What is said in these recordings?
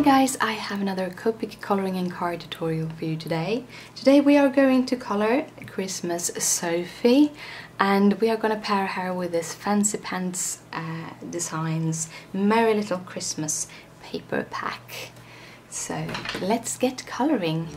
guys, I have another Copic coloring and card tutorial for you today. Today we are going to color Christmas Sophie, and we are going to pair her with this Fancy Pants Designs Merry Little Christmas paper pack. So let's get coloring.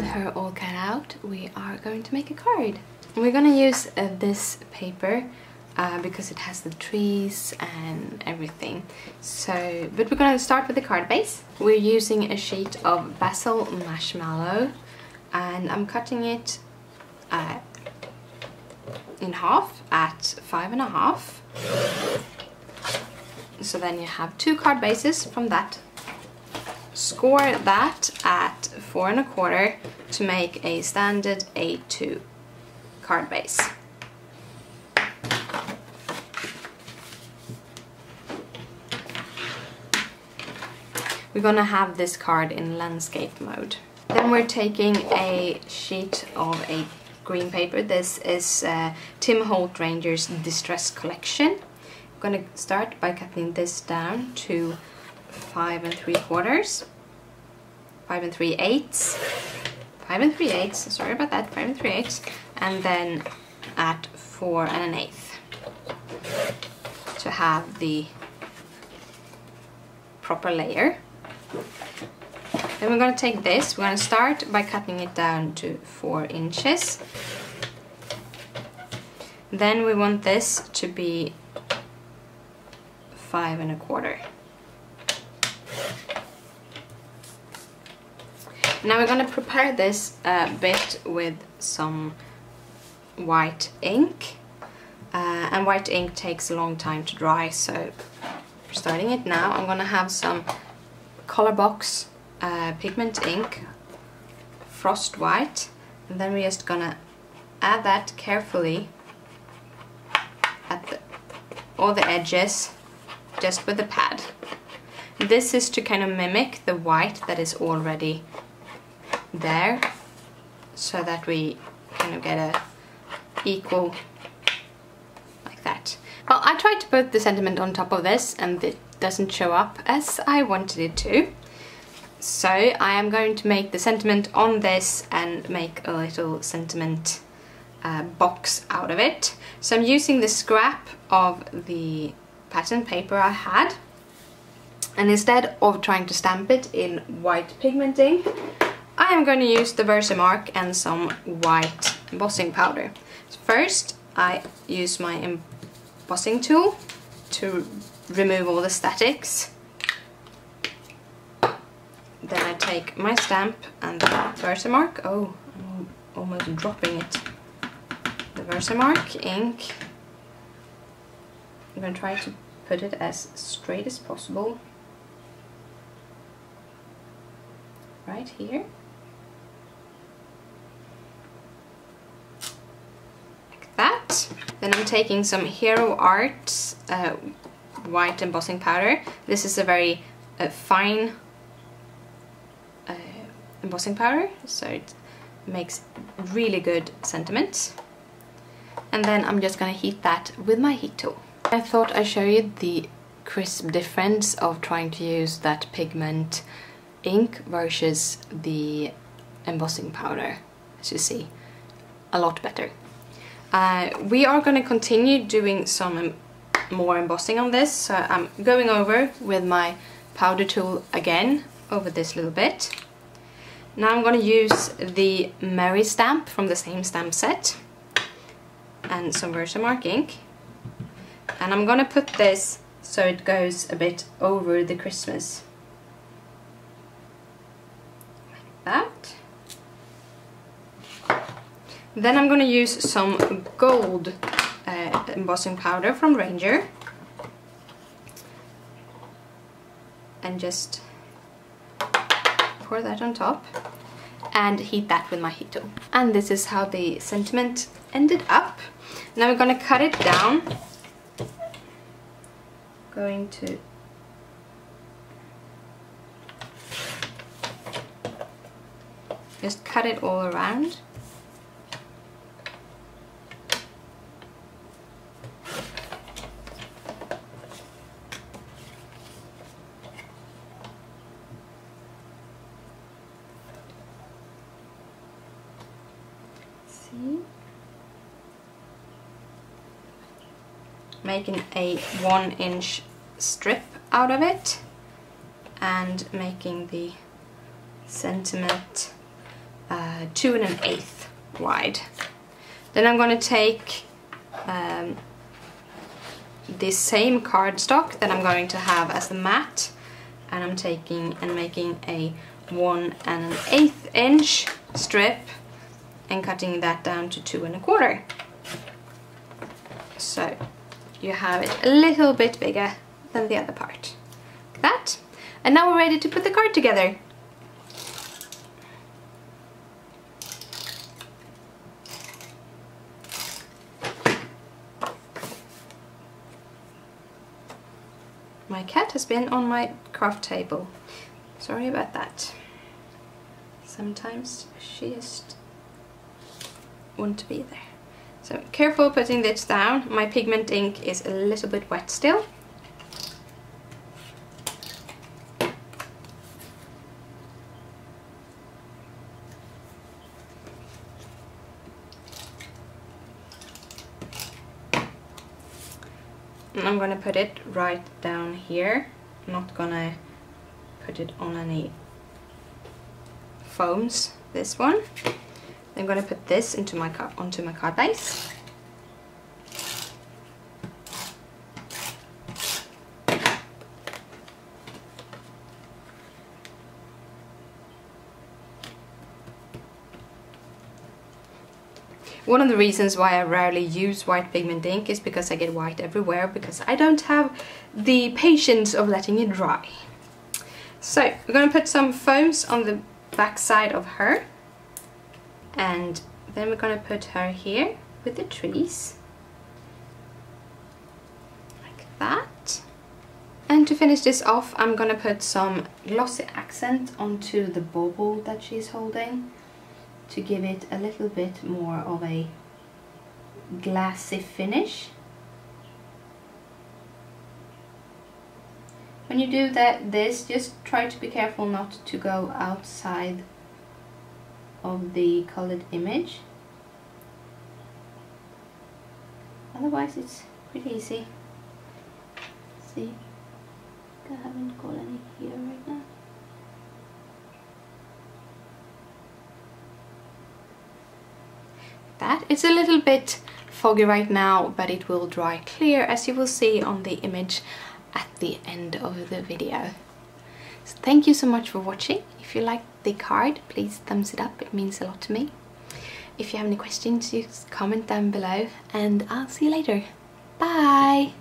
with her all cut out, we are going to make a card. We're gonna use this paper because it has the trees and everything. So, but we're gonna start with the card base. We're using a sheet of basil marshmallow, and I'm cutting it in half at 5.5. So then you have 2 card bases from that. Score that at 4.25 to make a standard A2 card base. We're gonna have this card in landscape mode. Then we're taking a sheet of a green paper. This is Tim Holt Ranger's Distress Collection. I'm gonna start by cutting this down to 5 3/4, 5 3/8, 5 3/8, sorry about that, 5 3/8, and then at 4 1/8 to have the proper layer. Then we're going to take this, we're going to start by cutting it down to 4 inches. Then we want this to be 5 1/4. Now we're going to prepare this bit with some white ink. And white ink takes a long time to dry, so we're starting it now. I'm going to have some color box pigment ink, frost white, and then we're just gonna add that carefully at all the edges, just with the pad. This is to kind of mimic the white that is already there, so that we kind of get a equal, like that. Well, I tried to put the sentiment on top of this and it doesn't show up as I wanted it to. So I am going to make the sentiment on this and make a little sentiment box out of it. So I'm using the scrap of the pattern paper I had, and instead of trying to stamp it in white pigment ink, I am going to use the Versamark and some white embossing powder. So first I use my embossing tool to remove all the statics. Then I take my stamp and the Versamark. Oh, I'm almost dropping it. The Versamark ink. I'm going to try to put it as straight as possible. Right here. Like that. Then I'm taking some Hero Arts white embossing powder. This is a very fine embossing powder, so it makes really good sentiments. And then I'm just gonna heat that with my heat tool. I thought I'd show you the crisp difference of trying to use that pigment ink versus the embossing powder. As you see, a lot better. We are gonna continue doing some more embossing on this, so I'm going over with my powder tool again over this little bit. Now I'm going to use the Merry stamp from the same stamp set and some Versamark ink, and I'm going to put this so it goes a bit over the Christmas, like that. Then I'm going to use some gold embossing powder from Ranger and just pour that on top and heat that with my heat tool. And this is how the sentiment ended up. Now we're going to cut it down. Going to just cut it all around. Making a 1-inch strip out of it and making the sentiment 2 1/8 wide. Then I'm going to take this same cardstock that I'm going to have as the mat, and I'm taking and making a 1 1/8 inch strip and cutting that down to 2 1/4. So you have it a little bit bigger than the other part. Like that. And now we're ready to put the card together. My cat has been on my craft table. Sorry about that. Sometimes she just wants to be there. So careful putting this down. My pigment ink is a little bit wet still. And I'm gonna put it right down here. I'm not gonna put it on any foams, this one. I'm gonna put this into my onto my card base. One of the reasons why I rarely use white pigment ink is because I get white everywhere, because I don't have the patience of letting it dry. So we're going to put some foams on the back side of her, and then we're going to put her here with the trees, like that. And to finish this off, I'm going to put some glossy accent onto the bauble that she's holding, to give it a little bit more of a glassy finish. When you do this, just try to be careful not to go outside of the colored image. Otherwise it's pretty easy. See, I haven't got any here right now. That. It's a little bit foggy right now, but it will dry clear, as you will see on the image at the end of the video. So thank you so much for watching. If you liked the card, please thumbs it up, it means a lot to me. If you have any questions, just comment down below, and I'll see you later. Bye!